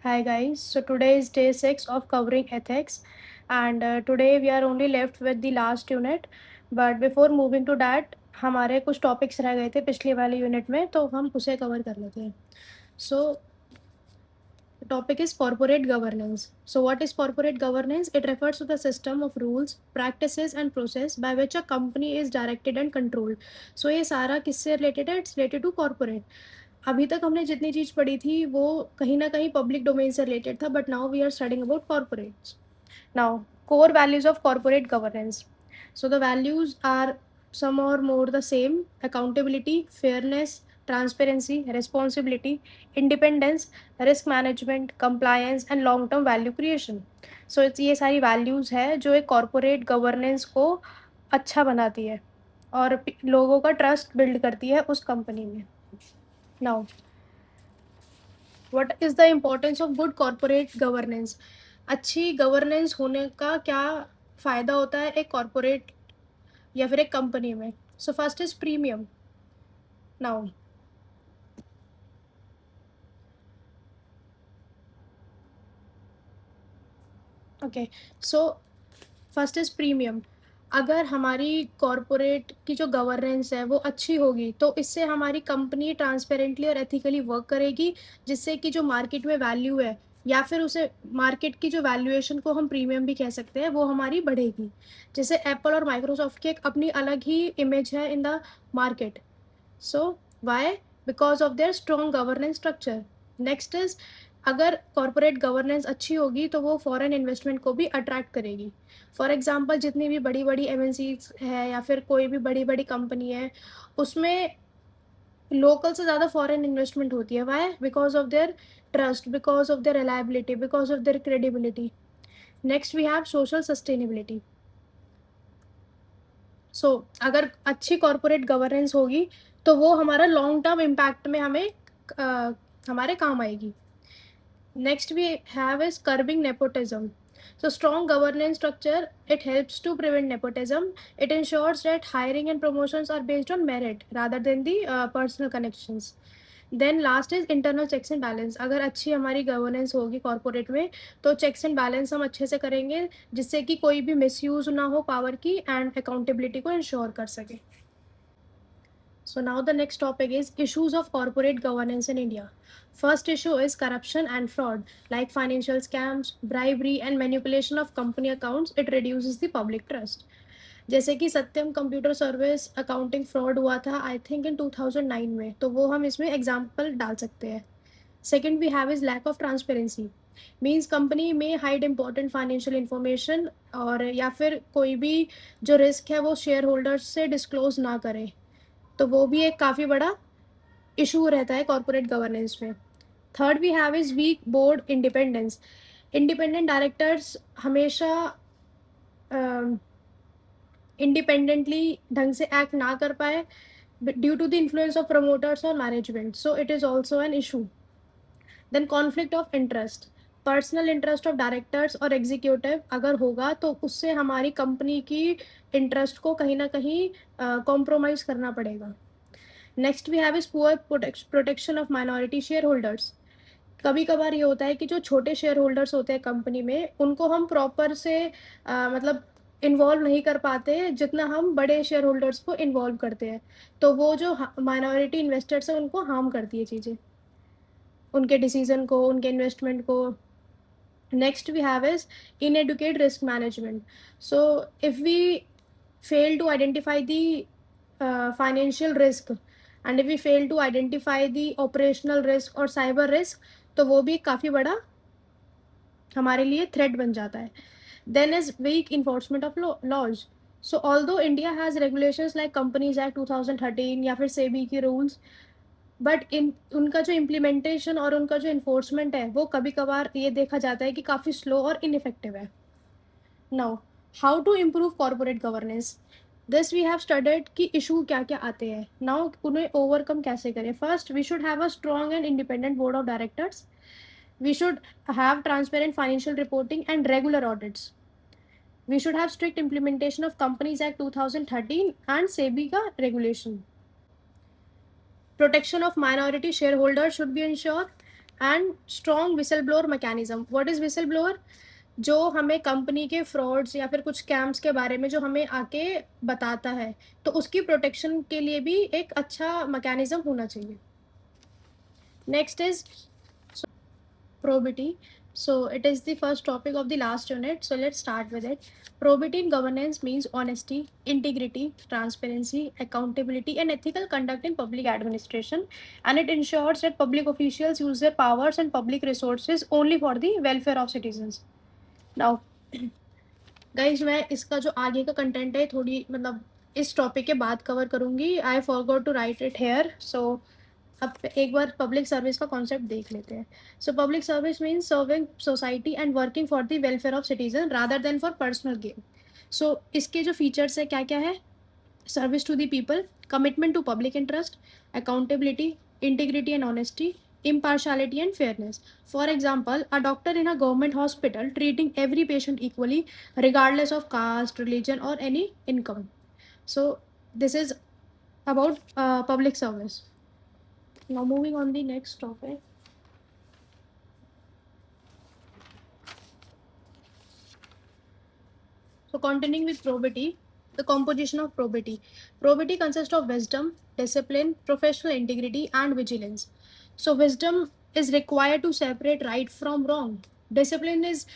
Hi guys, so today is day 6 of covering ethics, and today we are only left with the last unit. But before moving to that, हमारे कुछ topics रह गए थे पिछली वाली unit में, तो हम उसे कवर कर लेते हैं. So the topic is corporate governance. So what is corporate governance? It refers to the system of rules, practices and process by which a company is directed and controlled. So ये सारा किससे related है? It's related to corporate. अभी तक हमने जितनी चीज़ पढ़ी थी वो कहीं ना कहीं पब्लिक डोमेन से रिलेटेड था, but now we are studying about corporates. Now core values of corporate governance. So the values are some or more the same: accountability, fairness, transparency, responsibility, independence, risk management, compliance and long term value creation. So ये सारी values है जो एक corporate governance को अच्छा बनाती है और लोगों का ट्रस्ट बिल्ड करती है उस कंपनी में. Now what is the importance of good corporate governance? अच्छी गवर्नेंस होने का क्या फ़ायदा होता है एक कॉरपोरेट या फिर एक कंपनी में? So first is premium. Now okay, so first is premium. अगर हमारी कॉरपोरेट की जो गवर्नेंस है वो अच्छी होगी तो इससे हमारी कंपनी ट्रांसपेरेंटली और एथिकली वर्क करेगी, जिससे कि जो मार्केट में वैल्यू है या फिर उसे मार्केट की जो वैल्यूएशन को हम प्रीमियम भी कह सकते हैं वो हमारी बढ़ेगी. जैसे एप्पल और माइक्रोसॉफ्ट की एक अपनी अलग ही इमेज है in the market. So why? Because of their strong governance structure. Next is, अगर कॉरपोरेट गवर्नेंस अच्छी होगी तो वो फॉरेन इन्वेस्टमेंट को भी अट्रैक्ट करेगी. फॉर एग्जांपल जितनी भी बड़ी बड़ी एमएनसीज है या फिर कोई भी बड़ी बड़ी कंपनी है उसमें लोकल से ज़्यादा फॉरेन इन्वेस्टमेंट होती है. Why? Because of their trust, because of their reliability, because of their credibility. Next we have social sustainability. So अगर अच्छी कॉरपोरेट गवर्नेंस होगी तो वो हमारा लॉन्ग टर्म इम्पैक्ट में हमें हमारे काम आएगी. Next we have is curbing nepotism. So strong governance structure, it helps to prevent nepotism. It ensures that hiring and promotions are based on merit rather than the personal connections. Then last is internal checks and balance. अगर अच्छी हमारी governance होगी corporate में तो checks and balance हम अच्छे से करेंगे जिससे कि कोई भी मिसयूज ना हो पावर की एंड अकाउंटेबिलिटी को इंश्योर कर सके. So now the next topic is issues of corporate governance in India. First issue is corruption and fraud, like financial scams, bribery and manipulation of company accounts. It reduces the public trust. जैसे कि सत्यम computer service accounting fraud हुआ था I think in 2009 में, तो वो हम इसमें example डाल सकते हैं. Second we have is lack of transparency. Means company में हाइड इम्पॉर्टेंट फाइनेंशियल इन्फॉर्मेशन और या फिर कोई भी जो रिस्क है वो शेयर होल्डर्स से डिस्क्लोज ना करें, तो वो भी एक काफ़ी बड़ा इशू रहता है कॉरपोरेट गवर्नेंस में. Third we have is weak board independence. Independent directors हमेशा इंडिपेंडेंटली ढंग से एक्ट ना कर पाए due to the influence of promoters और management, so it is also an issue. Then conflict of interest. Personal interest of directors और executive अगर होगा तो उससे हमारी कंपनी की इंटरेस्ट को कहीं ना कहीं कॉम्प्रोमाइज़ करना पड़ेगा. Next we have is poor protection of minority share holders. कभी कभार ये होता है कि जो छोटे शेयर होल्डर्स होते हैं कंपनी में उनको हम प्रॉपर से मतलब इन्वॉल्व नहीं कर पाते जितना हम बड़े शेयर होल्डर्स को इन्वॉल्व करते हैं, तो वो जो माइनॉरिटी इन्वेस्टर्स हैं उनको हार्म करती है चीज़ें, उनके डिसीजन को, उनके इन्वेस्टमेंट को. Next we have is inadequate risk management. So if we fail to identify the financial risk and if we fail to identify the operational risk or cyber risk तो वो भी काफ़ी बड़ा हमारे लिए थ्रेट बन जाता है. Then is weak enforcement of laws. So although India has regulations like companies act 2013 या फिर सेबी की रूल्स, बट इन उनका जो इम्प्लीमेंटेशन और उनका जो इन्फोर्समेंट है वो कभी कभार ये देखा जाता है कि काफ़ी स्लो और इनफेक्टिव है. Now how to improve corporate governance. This we have studied कि इशू क्या क्या आते हैं. नाउ उन्हें ओवरकम कैसे करें. First we should have a strong and independent board of directors. We should have transparent financial reporting and regular audits. We should have strict implementation of Companies Act 2013 and SEBI का regulation. Protection of minority shareholders should be ensured and strong whistle blower mechanism. What is whistle blower? जो हमें company के frauds या फिर कुछ scams के बारे में जो हमें आके बताता है, तो उसकी प्रोटेक्शन के लिए भी एक अच्छा मैकेनिज्म होना चाहिए. Next is probity. So it is the first topic of the last unit, so let's start with it. Probity in governance means honesty, integrity, transparency, accountability, and ethical conduct in public administration, and it ensures that public officials use their powers and public resources only for the welfare of citizens. Now guys, मैं इसका जो आगे का content है थोड़ी मतलब इस topic के बाद कवर करूंगी. I forgot to write it here. So अब एक बार पब्लिक सर्विस का कॉन्सेप्ट देख लेते हैं. So public service means serving society and working for the welfare of citizen rather than for personal gain. So इसके जो फीचर्स है क्या क्या है? Service to the people, commitment to public interest, accountability, integrity and honesty, impartiality and fairness. For example, a doctor in a government hospital treating every patient equally regardless of caste, religion or any income. So this is about public service. Now moving on the next topic. So continuing with probity, the composition of probity. Probity consists of wisdom, discipline, professional integrity, and vigilance. So wisdom is required to separate right from wrong. Discipline is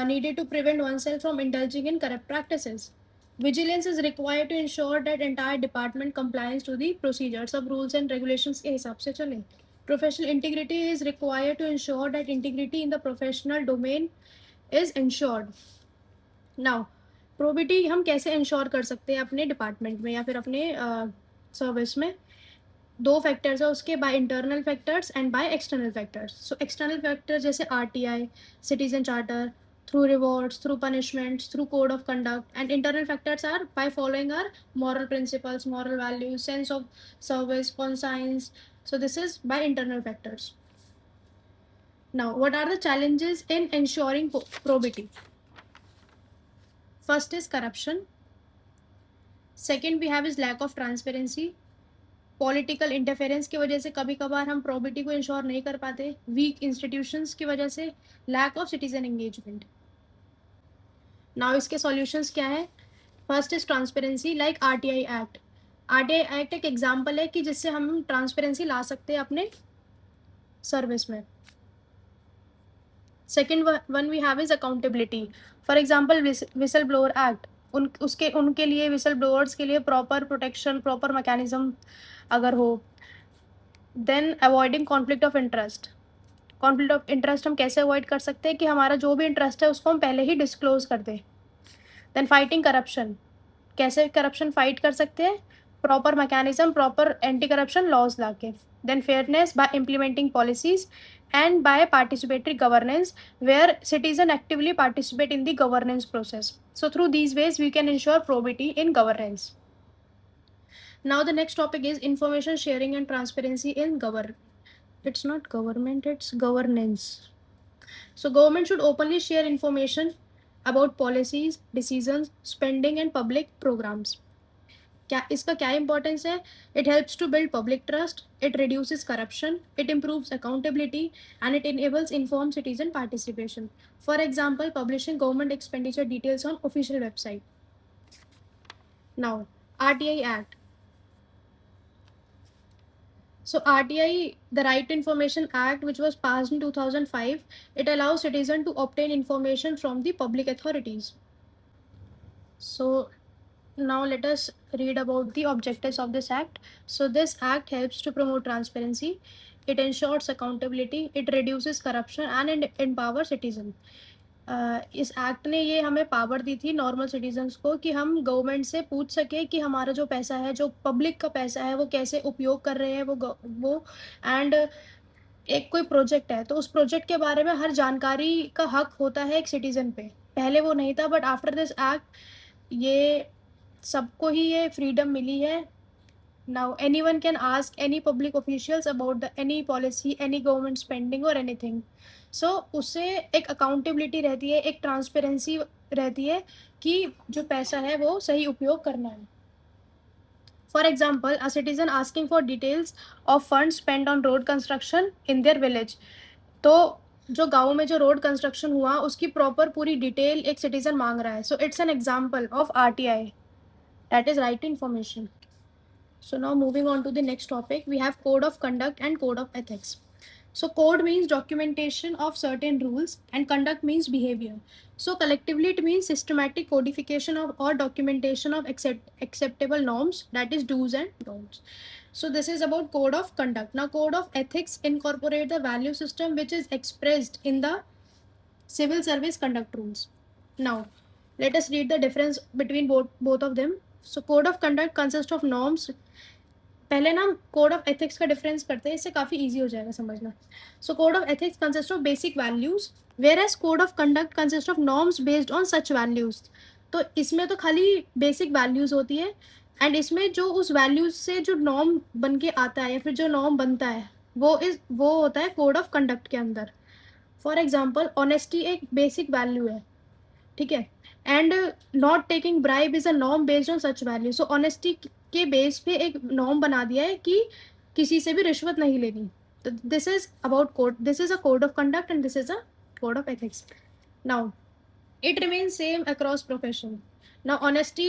needed to prevent oneself from indulging in corrupt practices. Vigilance is required to ensure that entire department complies to the procedures of rules and regulations के हिसाब से चले. Professional integrity is required to ensure that integrity in the professional domain is ensured. Now, probity हम कैसे ensure कर सकते हैं अपने डिपार्टमेंट में या फिर अपने सर्विस में? दो फैक्टर्स है उसके, by internal factors and by external factors. So external factors जैसे RTI, citizen charter, through rewards, through punishments, through code of conduct. And internal factors are by following are moral principles, moral values, sense of service, conscience. So this is by internal factors. Now what are the challenges in ensuring probity? First is corruption. Second we have is lack of transparency. Political interference की वजह से कभी कभार हम probity को ensure नहीं कर पाते. वीक इंस्टीट्यूशंस की वजह से, lack of citizen engagement. Now इसके सॉल्यूशंस क्या है? First is transparency, like RTI act. RTI act एक एग्जांपल है कि जिससे हम ट्रांसपेरेंसी ला सकते हैं अपने सर्विस में. Second one we have is accountability. For example whistle blower act, उनके लिए विसल ब्लोअर्स के लिए प्रॉपर प्रोटेक्शन, प्रॉपर मैकेनिज्म अगर हो. Then avoiding conflict of interest. Conflict of interest हम कैसे अवॉइड कर सकते हैं कि हमारा जो भी इंटरेस्ट है उसको हम पहले ही डिस्क्लोज कर दें. देन फाइटिंग करप्शन, कैसे करप्शन फाइट कर सकते हैं? Proper mechanism, proper anti corruption laws ला के. Then fairness by implementing policies and by participatory governance where citizens actively participate in the governance process. So through these ways we can ensure probity in governance. Now the next topic is information sharing and transparency in it's not government, it's governance. So government should openly share information about policies, decisions, spending and public programs. क्या इसका क्या importance है? It helps to build public trust, it reduces corruption, it improves accountability and it enables inform citizen participation. For example, publishing government expenditure details on official website. Now RTI act. So RTI, the Right to Information Act, which was passed in 2005, it allows citizens to obtain information from the public authorities. So now let us read about the objectives of this act. So this act helps to promote transparency, it ensures accountability, it reduces corruption and it empowers citizen. इस act ने ये हमें power दी थी normal citizens को कि हम government से पूछ सके कि हमारा जो पैसा है, जो पब्लिक का पैसा है, वो कैसे उपयोग कर रहे हैं वो एंड एक कोई प्रोजेक्ट है तो उस प्रोजेक्ट के बारे में हर जानकारी का हक होता है एक सिटीजन पे. पहले वो नहीं था, बट आफ्टर दिस एक्ट ये सबको ही ये फ्रीडम मिली है. Now anyone can ask any public officials about the any policy, any government spending और एनीथिंग. सो उससे एक अकाउंटेबिलिटी रहती है, एक ट्रांसपेरेंसी रहती है कि जो पैसा है वो सही उपयोग करना है. For example, a citizen asking for details of fund spend on road construction in their village. तो जो गाँव में जो रोड कंस्ट्रक्शन हुआ उसकी प्रॉपर पूरी डिटेल एक सिटीजन मांग रहा है. So it's an example of RTI, that is right to information. So now moving on to the next topic, we have code of conduct and code of ethics. So code means documentation of certain rules and conduct means behavior. So collectively it means systematic codification of or documentation of acceptable norms, that is do's and don'ts. So this is about code of conduct. Now code of ethics incorporate the value system which is expressed in the civil service conduct rules. Now let us read the difference between both of them. So code of conduct consists of norms. पहले ना code of ethics का difference करते हैं, इससे काफ़ी easy हो जाएगा समझना. So code of ethics consist of basic values, where as code of conduct consist of norms based on such values. तो इसमें तो खाली बेसिक वैल्यूज होती है, एंड इसमें जो उस वैल्यूज से जो नॉर्म बन के आता है या फिर जो नॉर्म बनता है वो होता है कोड ऑफ कंडक्ट के अंदर. फॉर एग्जाम्पल ऑनेस्टी एक बेसिक वैल्यू है, ठीक है, and not taking bribe is a norm based on such value. So honesty के बेस पे एक नॉर्म बना दिया है कि किसी से भी रिश्वत नहीं लेनी. तो this is about code, this is a code of conduct and this is a code of ethics. Now it remains same across profession. Now honesty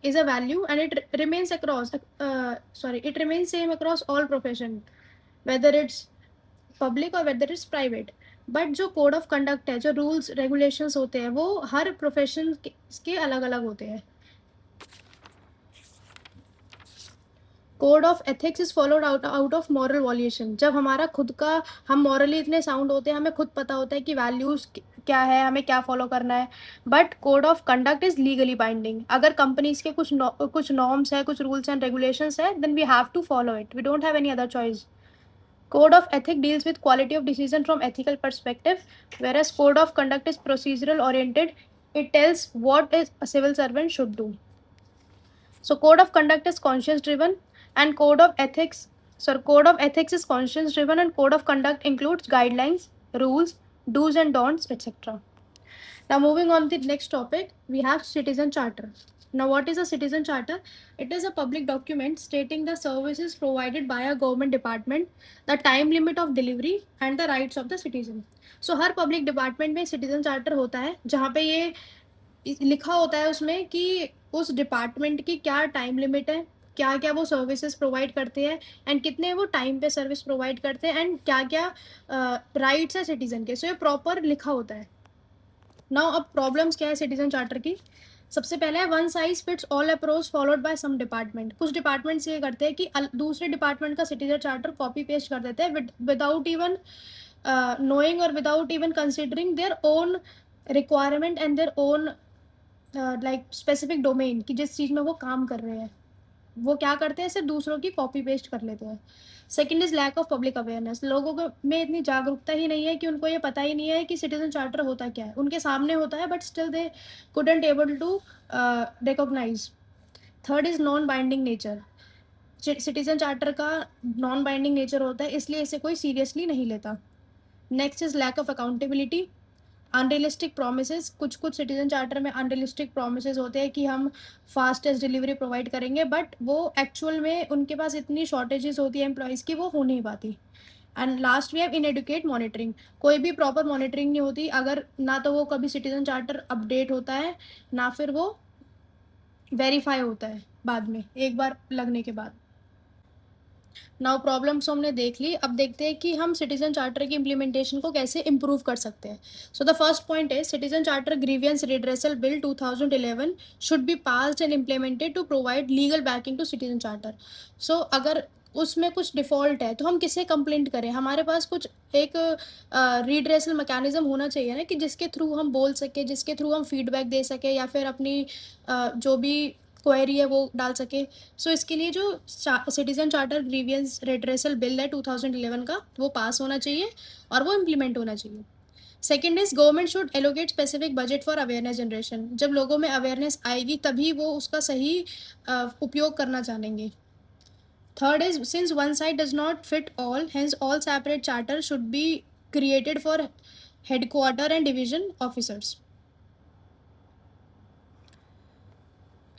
is a value and it remains across it remains same across all profession, whether it's public और weather is private. But जो code of conduct है, जो rules regulations होते हैं, वो हर profession के अलग अलग होते हैं. Code of ethics is followed out of moral violation. जब हमारा खुद का, हम मॉरली इतने साउंड होते हैं, हमें खुद पता होता है कि वैल्यूज क्या है, हमें क्या फॉलो करना है. But code of conduct is legally binding. अगर कंपनीज के कुछ नॉर्म्स है, कुछ रूल्स एंड रेगुलेशंस है, then we have to follow it. We don't have any other choice. Code of ethics deals with quality of decision from ethical perspective, whereas code of conduct is procedural oriented. It tells what is a civil servant should do. So code of conduct is conscience driven and code of ethics is conscience driven and code of conduct includes guidelines, rules, do's and don'ts, etc. Now moving on to the next topic, we have citizen charter. Now what is a citizen charter? It is a public document stating the services provided by a government department, the time limit of delivery and the rights of the citizen. So her public department में citizen charter होता है, जहाँ पे ये लिखा होता है उसमें कि उस डिपार्टमेंट की क्या टाइम लिमिट है, क्या क्या वो सर्विसेज प्रोवाइड करते हैं एंड कितने वो टाइम पे सर्विस प्रोवाइड करते हैं एंड क्या क्या राइट्स है सिटीजन के. सो ये प्रॉपर लिखा होता है. नाउ अब प्रॉब्लम्स क्या है सिटीजन चार्टर की. सबसे पहले है one size fits all approach followed by some department. कुछ डिपार्टमेंट्स ये करते हैं कि दूसरे डिपार्टमेंट का सिटीजन चार्टर कॉपी पेस्ट कर देते हैं without even knowing or without even considering their own requirement and their own like specific domain कि जिस चीज़ में वो काम कर रहे हैं, वो क्या करते हैं, सिर्फ दूसरों की कॉपी पेस्ट कर लेते हैं. Second is lack of public awareness. लोगों को में इतनी जागरूकता ही नहीं है कि उनको ये पता ही नहीं है कि सिटीजन चार्टर होता क्या है. उनके सामने होता है but still they couldn't able to recognise. Third is non binding nature. Citizen charter का नॉन बाइंडिंग नेचर होता है, इसलिए इसे कोई सीरियसली नहीं लेता. Next is lack of accountability. Unrealistic promises. कुछ सिटीजन चार्टर में अनरियलिस्टिक प्रोमिसेस होते हैं कि हम फास्टेस्ट डिलीवरी प्रोवाइड करेंगे, बट वो एक्चुअल में उनके पास इतनी शॉर्टेजेस होती है एम्प्लॉयज़ की, वो हो नहीं पाती. And last we have inadequate monitoring. कोई भी प्रॉपर मॉनिटरिंग नहीं होती. अगर ना तो वो कभी सिटीजन चार्टर अपडेट होता है, ना फिर वो वेरीफाई होता है बाद में, एक बार लगने के बाद. नाउ प्रॉब्लम्स हमने देख ली. अब देखते हैं कि हम सिटीजन चार्टर की इम्प्लीमेंटेशन को कैसे इम्प्रूव कर सकते हैं. सो द फर्स्ट पॉइंट है citizen charter grievance redressal bill 2011 should be passed and implemented to provide legal backing to citizen charter. So अगर उसमें कुछ डिफ़ॉल्ट है तो हम किससे कंप्लेंट करें. हमारे पास कुछ एक रिड्रेसल मैकेनिज्म होना चाहिए ना, कि जिसके थ्रू हम बोल सके, जिसके थ्रू हम फीडबैक दे सके या फिर अपनी जो भी क्वेरी है वो डाल सके. सो इसके लिए जो citizen charter grievance redressal bill है 2011 का, वो पास होना चाहिए और वो इम्प्लीमेंट होना चाहिए. Second is government should allocate specific budget for awareness generation. जब लोगों में अवेयरनेस आएगी तभी वो उसका सही उपयोग करना जानेंगे. Third is since one side does not fit all, hence all separate charter should be created for headquarter and division officers.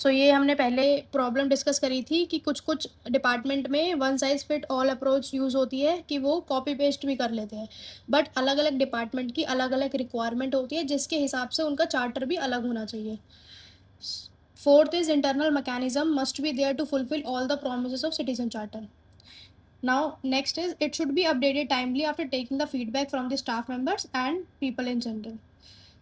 So ये हमने पहले प्रॉब्लम डिस्कस करी थी कि कुछ कुछ डिपार्टमेंट में one size fit all approach use होती है कि वो कॉपी पेस्ट भी कर लेते हैं, बट अलग अलग डिपार्टमेंट की अलग अलग रिक्वायरमेंट होती है जिसके हिसाब से उनका चार्टर भी अलग होना चाहिए. Fourth is internal mechanism must be there to fulfill all the promises of citizen charter. Now, next is it should be updated timely after taking the feedback from the staff members and people in general.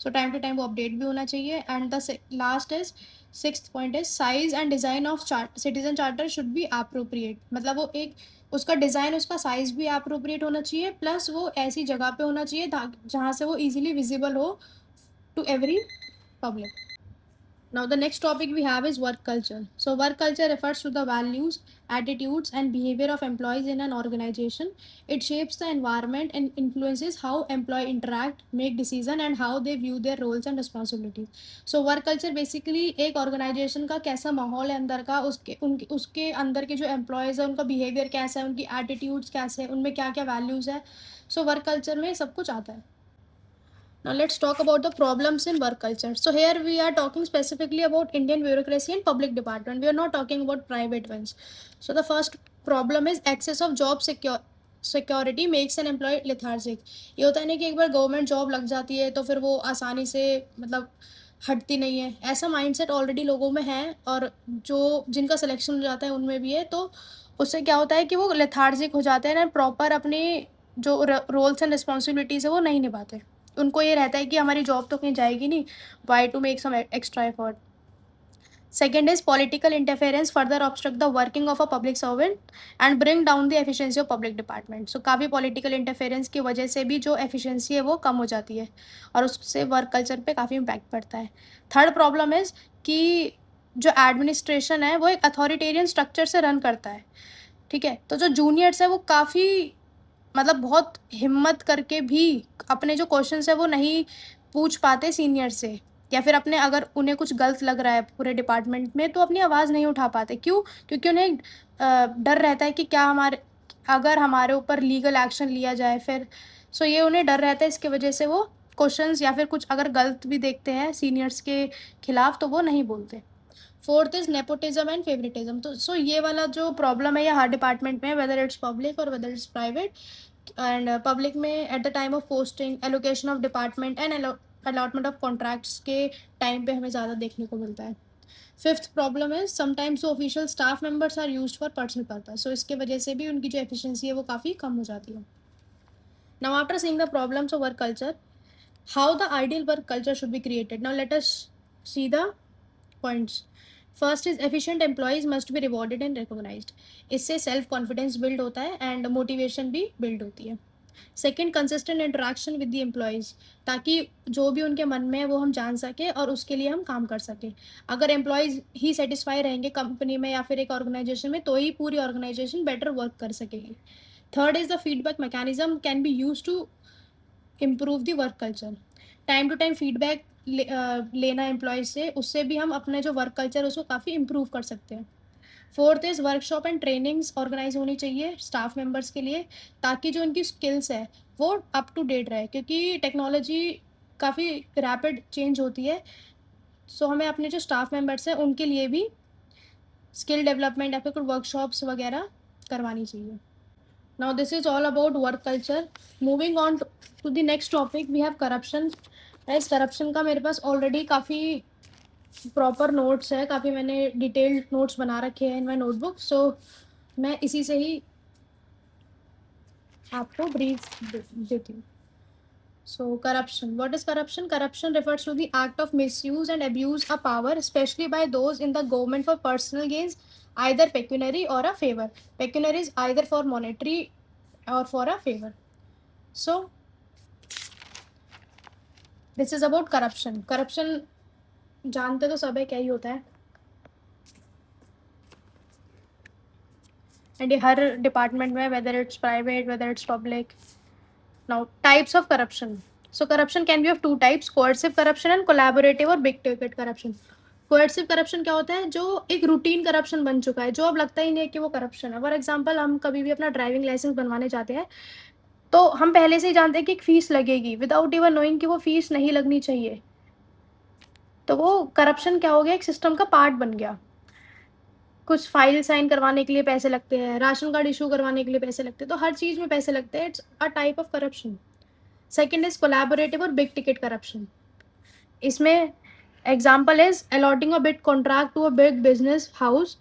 So time to time वो update भी होना चाहिए. And the last is sixth point is size and design of citizen charter should be appropriate. मतलब वो एक उसका design उसका size भी appropriate होना चाहिए, प्लस वो ऐसी जगह पे होना चाहिए जहाँ से वो easily visible हो to every public. Now, the next topic we have is work culture. So, work culture refers to the values, attitudes, and behavior of employees in an organization. It shapes the environment and influences how employees interact, make decisions, and how they view their roles and responsibilities. So, work culture basically एक organization का कैसा माहौल है अंदर का, उसके अंदर के जो employees है उनका behavior कैसा है, उनकी attitudes कैसे है, उनमें क्या क्या values है. So, work culture में सब कुछ आता है. Now let's talk about the problems in work culture. So here we are talking specifically about Indian bureaucracy and public department. We are not talking about private ones. So the first problem is excess of job security makes an employee lethargic. ये होता है ना कि एक बार government job लग जाती है तो फिर वो आसानी से मतलब हटती नहीं है. ऐसा माइंडसेट ऑलरेडी लोगों में है और जो जिनका सिलेक्शन हो जाता है उनमें भी है. तो उससे क्या होता है कि वो लेथार्जिक हो जाते हैं ना, प्रॉपर अपनी जो रोल्स एंड रिस्पॉन्सिबिलिटीज़ है वो नहीं निभाते. उनको ये रहता है कि हमारी जॉब तो कहीं जाएगी नहीं, why to make some extra effort. Second is political interference further obstruct the working of a public servant and bring down the efficiency of public department. So काफ़ी political interference की वजह से भी जो efficiency है वो कम हो जाती है और उससे work culture पे काफ़ी impact पड़ता है. Third problem is कि जो administration है वो एक authoritarian structure से run करता है. ठीक है, तो जो juniors है वो काफ़ी मतलब बहुत हिम्मत करके भी अपने जो क्वेश्चंस है वो नहीं पूछ पाते सीनियर से, या फिर अपने अगर उन्हें कुछ गलत लग रहा है पूरे डिपार्टमेंट में तो अपनी आवाज़ नहीं उठा पाते. क्यों? क्योंकि उन्हें डर रहता है कि क्या अगर हमारे ऊपर लीगल एक्शन लिया जाए फिर. सो ये उन्हें डर रहता है, इसकी वजह से वो क्वेश्चंस या फिर कुछ अगर गलत भी देखते हैं सीनियर्स के खिलाफ तो वो नहीं बोलते. Fourth is nepotism and favouritism. तो सो ये वाला जो प्रॉब्लम है ये हर डिपार्टमेंट में, वेदर इट्स पब्लिक और whether it's private. And public में at the time of posting, allocation of department and allotment of contracts के टाइम पे हमें ज़्यादा देखने को मिलता है. फिफ्थ प्रॉब्लम है sometimes official staff members are used for personal purpose. So इसके वजह से भी उनकी जो एफिशिएंसी है वो काफ़ी कम हो जाती है. Now after seeing the problems of work culture, how the ideal work culture should be created. Now let us see the points. First is efficient employees must be rewarded and recognised. इससे self confidence build होता है and motivation भी build होती है. Second, consistent interaction with the employees, ताकि जो भी उनके मन में है वो हम जान सकें और उसके लिए हम काम कर सकें. अगर एम्प्लॉयज़ ही सेटिस्फाई रहेंगे कंपनी में या फिर एक ऑर्गेनाइजेशन में तो ही पूरी ऑर्गेनाइजेशन बेटर वर्क कर सकेगी. Third is the feedback mechanism can be use to improve the work culture. Time to time feedback लेना एम्प्लॉयज़ से, उससे भी हम अपने जो वर्क कल्चर है उसको काफ़ी इम्प्रूव कर सकते हैं. Fourth is workshop and trainings organise होनी चाहिए स्टाफ मेंबर्स के लिए, ताकि जो उनकी स्किल्स है वो अप टू डेट रहे, क्योंकि टेक्नोलॉजी काफ़ी रैपिड चेंज होती है. सो हमें अपने जो स्टाफ मेंबर्स हैं उनके लिए भी स्किल डेवलपमेंट या फिर कुछ वर्कशॉप्स वगैरह करवानी चाहिए. Now this is all about work culture. Moving on to the next topic we have corruption. इस करप्शन का मेरे पास ऑलरेडी काफ़ी प्रॉपर नोट्स है, काफ़ी मैंने डिटेल्ड नोट्स बना रखे हैं इन माई नोटबुक. सो मैं इसी से ही आपको ब्रीफ देती हूँ. So corruption. What is corruption? Corruption refers to the act of misuse and abuse of power, especially by those in the government for personal gains, either pecuniary or a favor. Pecuniary is either for monetary or for a favor. So this is about corruption. Corruption जानते तो सब है क्या ही होता है, and ये हर department में, whether it's private whether it's public. Now types of corruption. So corruption can be of two types, coercive corruption and collaborative और big ticket corruption. Coercive corruption क्या होता है? जो एक रूटीन करप्शन बन चुका है, जो अब लगता ही नहीं है कि वो करप्शन है. फॉर एग्जाम्पल, हम कभी भी अपना ड्राइविंग लाइसेंस बनवाने जाते हैं तो हम पहले से ही जानते हैं कि एक फ़ीस लगेगी विदाउट इवन नोइंग कि वो फ़ीस नहीं लगनी चाहिए. तो वो करप्शन क्या हो गया, एक सिस्टम का पार्ट बन गया। कुछ फाइल साइन करवाने के लिए पैसे लगते हैं, राशन कार्ड इशू करवाने के लिए पैसे लगते हैं, तो हर चीज़ में पैसे लगते हैं। It's a type of corruption. Second is collaborative और बिग टिकट करप्शन। इसमें example is allotting a big contract to a big business house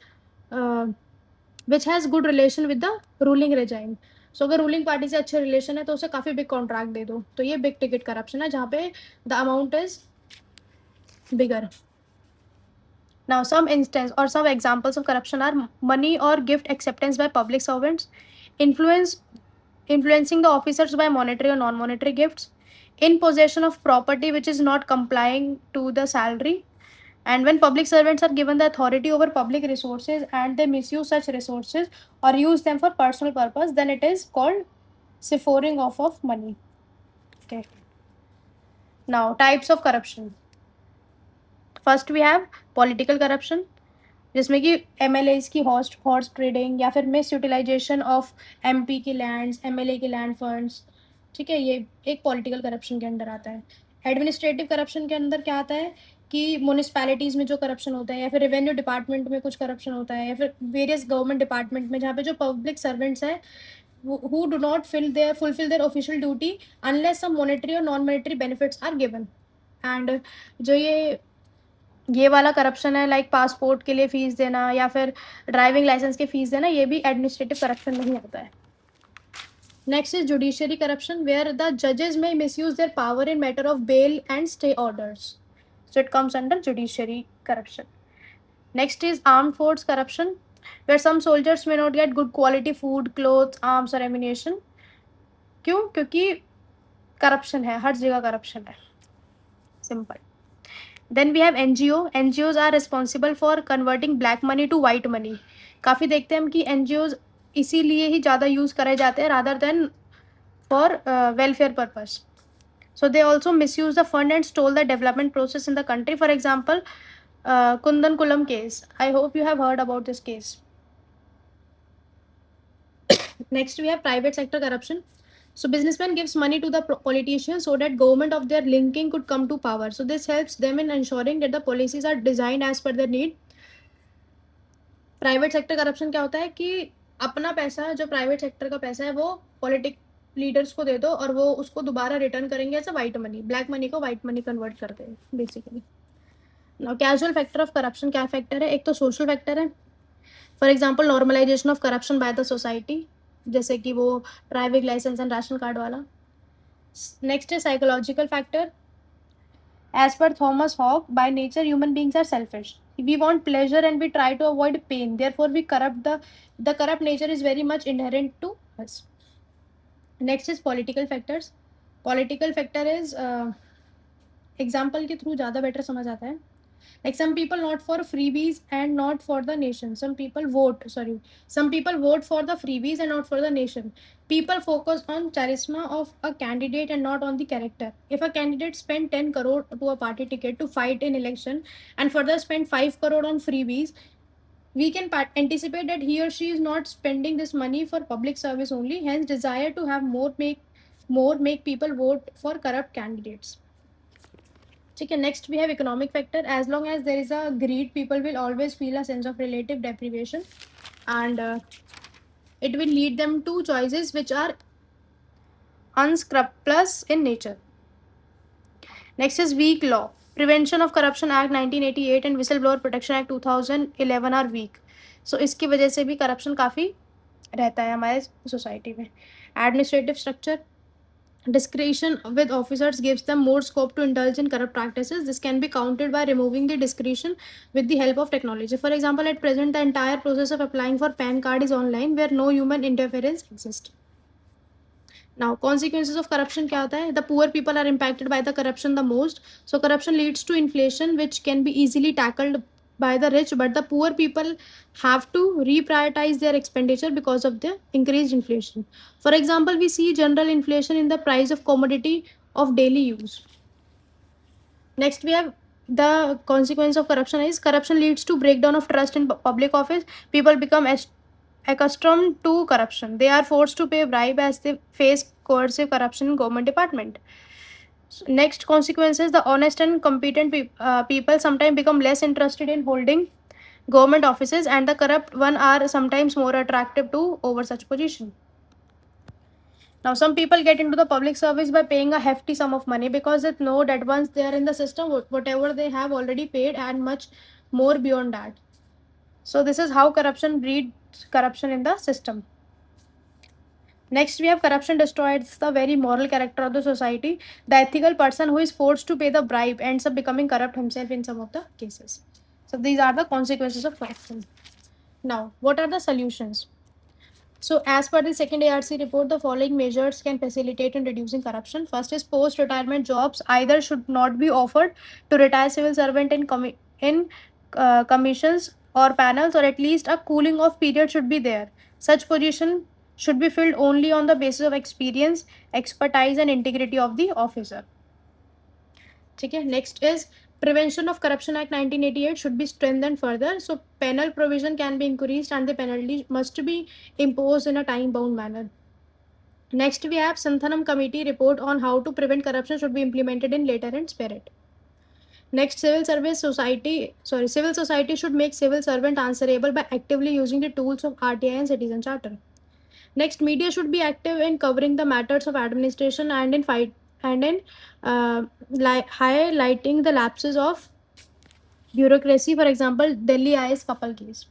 which has good relation with the ruling regime. So अगर ruling party से अच्छे relation है तो उसे काफ़ी big contract दे दो, तो ये बिग टिकट करप्शन है जहाँ पे the amount is bigger. Now, some instance or some examples of corruption are money or gift acceptance by public servants, influence influencing the officers by monetary or non-monetary gifts, in possession of property which is not complying to the salary, and when public servants are given the authority over public resources and they misuse such resources or use them for personal purpose, then it is called siphoning off of money. Okay. Now, types of corruption. First, we have political corruption, जिसमें कि MLAs की horse trading या फिर miss utilisation of MP की lands, MLA के land funds. ठीक है, ये एक पॉलिटिकल करप्शन के अंदर आता है। एडमिनिस्ट्रेटिव करप्शन के अंदर क्या आता है कि म्यूनिसपैलिटीज़ में जो करप्शन होता है, या फिर रेवेन्यू डिपार्टमेंट में कुछ करप्शन होता है, या फिर वेरियस गवर्नमेंट डिपार्टमेंट में जहाँ पे जो पब्लिक सर्वेंट्स है who do not fulfill their official duty unless some monetary or non-monetary benefits are given. And जो ये वाला करप्शन है, लाइक पासपोर्ट के लिए फीस देना या फिर ड्राइविंग लाइसेंस की फीस देना, ये भी एडमिनिस्ट्रेटिव करप्शन में ही आता है। Next is judiciary corruption, where the जजेस may misuse their power in matter of bail and stay orders, so it comes under judiciary corruption. Next is armed force corruption, where some soldiers may not get good quality food, clothes, arms और ammunition. क्यों? क्योंकि corruption है, हर जगह corruption है, simple. Then we have NGO. NGOs are responsible for converting black money to white money. काफ़ी देखते हैं हम कि NGOs इसीलिए ही ज़्यादा यूज़ करे जाते हैं rather than for welfare purpose. So they also misuse the fund and stole the development process in the country. For example, Kundan Kulam case. I hope you have heard about this case. Next we have private sector corruption. So businessmen gives money to the politicians so that government of their linking could come to power. So this helps them in ensuring that the policies are designed as per their need. Private sector corruption क्या होता है कि अपना पैसा, जो private sector का पैसा है, वो पॉलिटिक लीडर्स को दे दो और वो उसको दोबारा रिटर्न करेंगे as a white money, black money को वाइट मनी कन्वर्ट करते हैं basically. Now casual factor of corruption क्या फैक्टर है? एक तो सोशल फैक्टर है, for example normalisation of corruption by the society, जैसे कि वो driving licence and ration card वाला। नेक्स्ट है psychological factor, as per Thomas Hobbes, by nature human beings are selfish. We want pleasure and we try to avoid pain, therefore we corrupt the corrupt nature is very much inherent to us. Next is political factors. Political factor is example के through ज़्यादा better समझ आता है। Like some people not for freebies and not for the nation. Some people vote for the freebies and not for the nation. People focus on charisma of a candidate and not on the character. If a candidate spend 10 crore to a party ticket to fight in election and further spend 5 crore on freebies, we can anticipate that he or she is not spending this money for public service only, hence desire to have make people vote for corrupt candidates. ठीक है, next we have economic factor, as long as there is a greed people will always feel a sense of relative deprivation and it will lead them to choices which are unscrupulous in nature. Next is weak law. Prevention of Corruption Act 1988 and Whistleblower Protection Act 2011 are weak. So इसकी वजह से भी corruption काफ़ी रहता है हमारे society में। Administrative structure, discretion with officers gives them more scope to indulge in corrupt practices. This can be countered by removing the discretion with the help of technology. For example, at present, the entire process of applying for PAN card is online, where no human interference exists. Now, consequences of corruption क्या होता है? The poor people are impacted by the corruption the most. So, corruption leads to inflation, which can be easily tackled by the rich, but the poor people have to reprioritize their expenditure because of the increased inflation. For example, we see general inflation in the price of commodity of daily use. Next, we have the consequence of corruption is corruption leads to breakdown of trust in public office. People become accustomed to corruption. They are forced to pay bribe as they face coercive corruption in government department. Next consequence is the honest and competent people sometimes become less interested in holding government offices, and the corrupt one are sometimes more attractive to over such position. Now, some people get into the public service by paying a hefty sum of money because they know that once they are in the system, whatever they have already paid and much more beyond that. So, this is how corruption breeds corruption in the system. Next, we have corruption destroys the very moral character of the society. The ethical person who is forced to pay the bribe ends up becoming corrupt himself in some of the cases. So, these are the consequences of corruption. Now, what are the solutions? So, as per the second ARC report, the following measures can facilitate in reducing corruption. First is post-retirement jobs either should not be offered to retired civil servant in commissions or panels, or at least a cooling off period should be there. Such position should be filled only on the basis of experience, expertise, and integrity of the officer. Okay, next is Prevention of Corruption Act 1988 should be strengthened further. So penal provision can be increased and the penalty must be imposed in a time bound manner. Next, we have Santhanam Committee report on how to prevent corruption should be implemented in letter and spirit. Next, civil society should make civil servant answerable by actively using the tools of RTI and Citizen Charter. Next, media should be active in covering the matters of administration and in highlighting the lapses of bureaucracy. For example, Delhi IS couple case.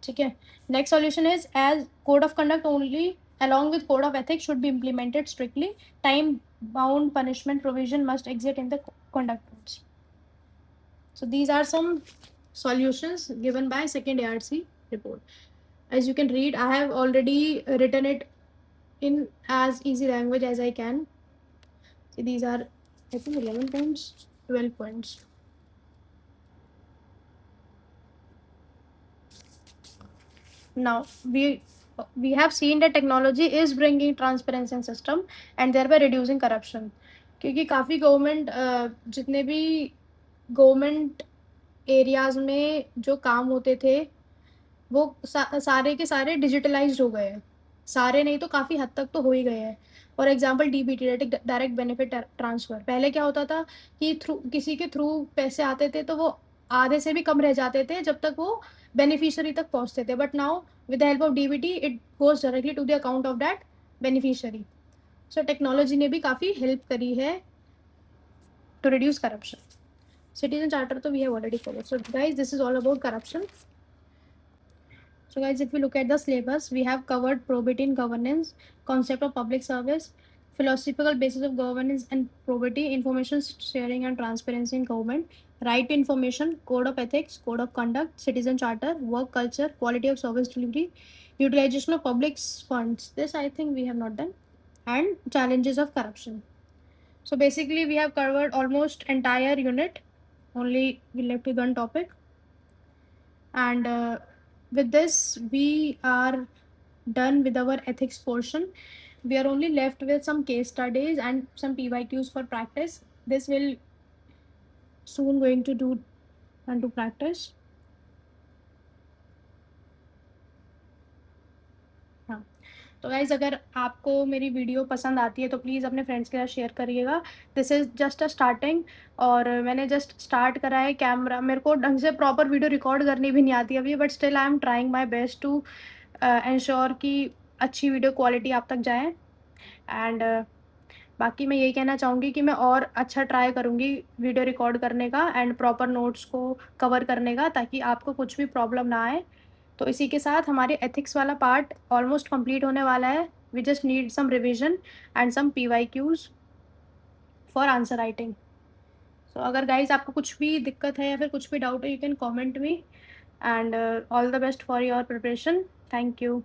ठीक है. Next solution is as code of conduct only along with code of ethics should be implemented strictly. Time bound punishment provision must exist in the conduct codes. So these are some solutions given by second ARC report. As you can read, I have already written it in as easy language as I can. So these are, I think, 11 points, 12 points. Now we have seen that technology is bringing transparency in system and thereby reducing corruption. क्योंकि काफ़ी government जितने भी government areas में जो काम होते थे वो सारे के सारे डिजिटलाइज्ड हो गए हैं. सारे नहीं तो काफ़ी हद तक तो हो ही गए हैं. For example DBT, direct benefit transfer. पहले क्या होता था कि किसी के थ्रू पैसे आते थे तो वो आधे से भी कम रह जाते थे जब तक वो बेनिफिशियरी तक पहुंचते थे. But now with the help of DBT it goes directly to the account of that beneficiary. So technology ने भी काफ़ी हेल्प करी है to reduce corruption. Citizen Charter तो we have already covered. So guys, this is all about corruption. So guys, if we look at the syllabus, we have covered probity in governance, concept of public service, philosophical basis of governance and probity, information sharing and transparency in government, right to information, code of ethics, code of conduct, citizen charter, work culture, quality of service delivery, utilization of public funds. This I think we have not done. And challenges of corruption. So basically we have covered almost entire unit. Only we left with one topic. And with this we are done with our ethics portion. We are only left with some case studies and some PYQs for practice. This will soon going to do and to practice. हाँ, तो guys अगर आपको मेरी video पसंद आती है तो please अपने फ्रेंड्स के साथ शेयर करिएगा. This is just a starting और मैंने जस्ट स्टार्ट करा है. कैमरा मेरे को ढंग से प्रॉपर वीडियो रिकॉर्ड करनी भी नहीं आती अभी, but still I am trying my best to ensure कि अच्छी वीडियो क्वालिटी आप तक जाए. एंड बाकी मैं यही कहना चाहूँगी कि मैं और अच्छा ट्राई करूँगी वीडियो रिकॉर्ड करने का एंड प्रॉपर नोट्स को कवर करने का, ताकि आपको कुछ भी प्रॉब्लम ना आए. तो इसी के साथ हमारे एथिक्स वाला पार्ट ऑलमोस्ट कंप्लीट होने वाला है. We just need some revision and some PYQs for answer writing. So अगर गाइज आपको कुछ भी दिक्कत है या फिर कुछ भी डाउट है, you can comment me. And all the best for your preparation. Thank you.